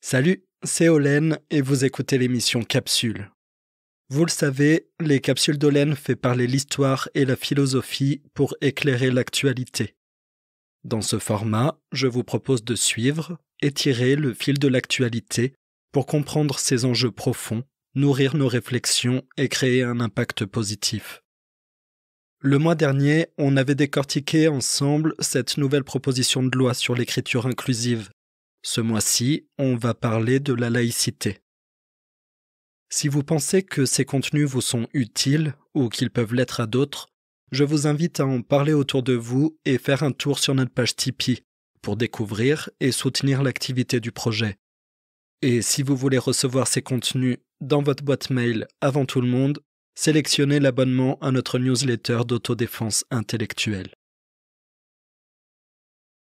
Salut, c'est Olen et vous écoutez l'émission Capsule. Vous le savez, les capsules d'Olen fait parler l'histoire et la philosophie pour éclairer l'actualité. Dans ce format, je vous propose de suivre et tirer le fil de l'actualité pour comprendre ses enjeux profonds, nourrir nos réflexions et créer un impact positif. Le mois dernier, on avait décortiqué ensemble cette nouvelle proposition de loi sur l'écriture inclusive. Ce mois-ci, on va parler de la laïcité. Si vous pensez que ces contenus vous sont utiles ou qu'ils peuvent l'être à d'autres, je vous invite à en parler autour de vous et faire un tour sur notre page Tipeee pour découvrir et soutenir l'activité du projet. Et si vous voulez recevoir ces contenus dans votre boîte mail avant tout le monde, sélectionnez l'abonnement à notre newsletter d'autodéfense intellectuelle.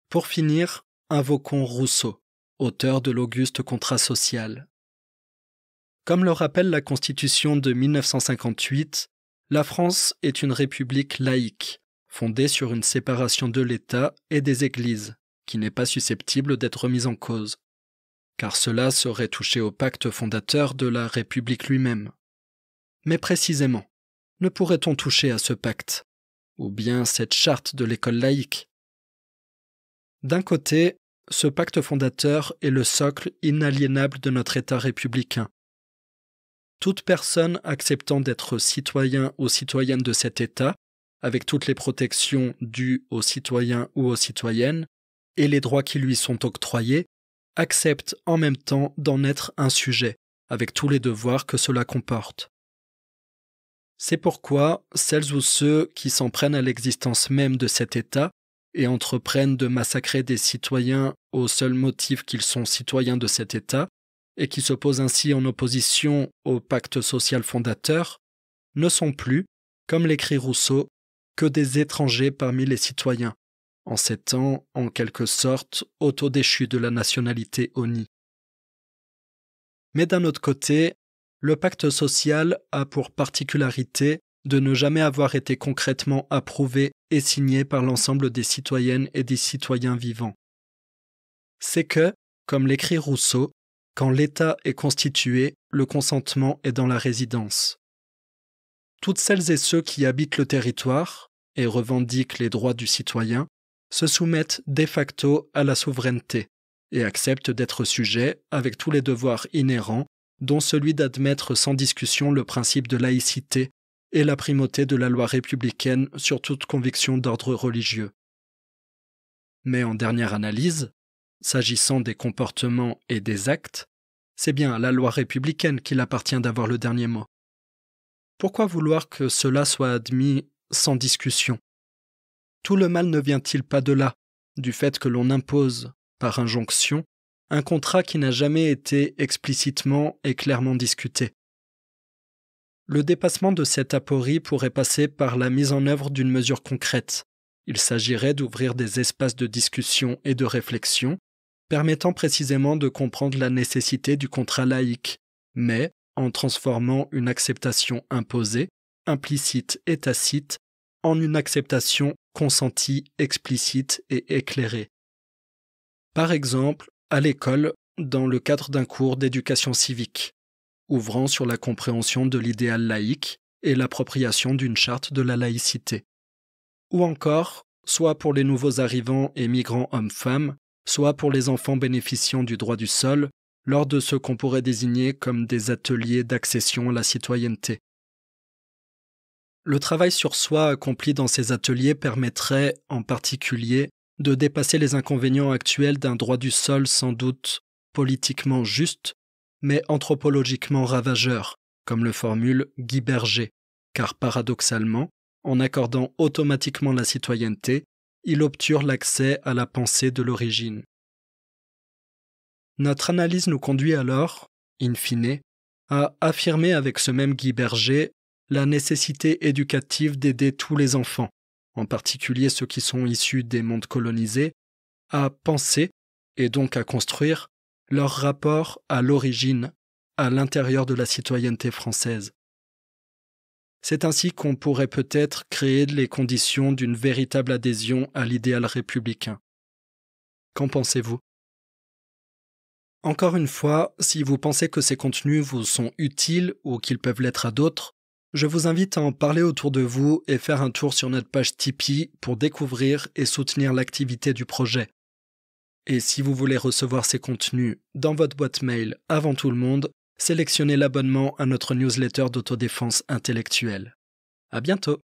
Pour finir, invoquons Rousseau, auteur de l'Auguste Contrat social. Comme le rappelle la Constitution de 1958, la France est une république laïque, fondée sur une séparation de l'État et des Églises, qui n'est pas susceptible d'être remise en cause, car cela serait toucher au pacte fondateur de la République lui-même. Mais précisément, ne pourrait-on toucher à ce pacte, ou bien cette charte de l'école laïque ? D'un côté, ce pacte fondateur est le socle inaliénable de notre État républicain. Toute personne acceptant d'être citoyen ou citoyenne de cet État, avec toutes les protections dues aux citoyens ou aux citoyennes, et les droits qui lui sont octroyés, accepte en même temps d'en être un sujet, avec tous les devoirs que cela comporte. C'est pourquoi celles ou ceux qui s'en prennent à l'existence même de cet État et entreprennent de massacrer des citoyens au seul motif qu'ils sont citoyens de cet État, et qui s'opposent ainsi en opposition au pacte social fondateur, ne sont plus, comme l'écrit Rousseau, que des étrangers parmi les citoyens, en s'étant, en quelque sorte, autodéchus de la nationalité honnie. Mais d'un autre côté, le pacte social a pour particularité de ne jamais avoir été concrètement approuvé et signé par l'ensemble des citoyennes et des citoyens vivants. C'est que, comme l'écrit Rousseau, quand l'État est constitué, le consentement est dans la résidence. Toutes celles et ceux qui habitent le territoire et revendiquent les droits du citoyen se soumettent de facto à la souveraineté et acceptent d'être sujets avec tous les devoirs inhérents, dont celui d'admettre sans discussion le principe de laïcité et la primauté de la loi républicaine sur toute conviction d'ordre religieux. Mais en dernière analyse, s'agissant des comportements et des actes, c'est bien à la loi républicaine qu'il appartient d'avoir le dernier mot. Pourquoi vouloir que cela soit admis sans discussion ? Tout le mal ne vient-il pas de là, du fait que l'on impose, par injonction, un contrat qui n'a jamais été explicitement et clairement discuté ? Le dépassement de cette aporie pourrait passer par la mise en œuvre d'une mesure concrète. Il s'agirait d'ouvrir des espaces de discussion et de réflexion, permettant précisément de comprendre la nécessité du contrat laïque, mais en transformant une acceptation imposée, implicite et tacite, en une acceptation consentie, explicite et éclairée. Par exemple, à l'école, dans le cadre d'un cours d'éducation civique, ouvrant sur la compréhension de l'idéal laïque et l'appropriation d'une charte de la laïcité. Ou encore, soit pour les nouveaux arrivants et migrants hommes-femmes, soit pour les enfants bénéficiant du droit du sol, lors de ce qu'on pourrait désigner comme des ateliers d'accession à la citoyenneté. Le travail sur soi accompli dans ces ateliers permettrait, en particulier, de dépasser les inconvénients actuels d'un droit du sol sans doute politiquement juste, mais anthropologiquement ravageur, comme le formule Guy Berger, car paradoxalement, en accordant automatiquement la citoyenneté, il obture l'accès à la pensée de l'origine. Notre analyse nous conduit alors, in fine, à affirmer avec ce même Guy Berger la nécessité éducative d'aider tous les enfants, en particulier ceux qui sont issus des mondes colonisés, à penser, et donc à construire, leur rapport à l'origine, à l'intérieur de la citoyenneté française. C'est ainsi qu'on pourrait peut-être créer les conditions d'une véritable adhésion à l'idéal républicain. Qu'en pensez-vous ? Encore une fois, si vous pensez que ces contenus vous sont utiles ou qu'ils peuvent l'être à d'autres, je vous invite à en parler autour de vous et faire un tour sur notre page Tipeee pour découvrir et soutenir l'activité du projet. Et si vous voulez recevoir ces contenus dans votre boîte mail avant tout le monde, sélectionnez l'abonnement à notre newsletter d'autodéfense intellectuelle. À bientôt!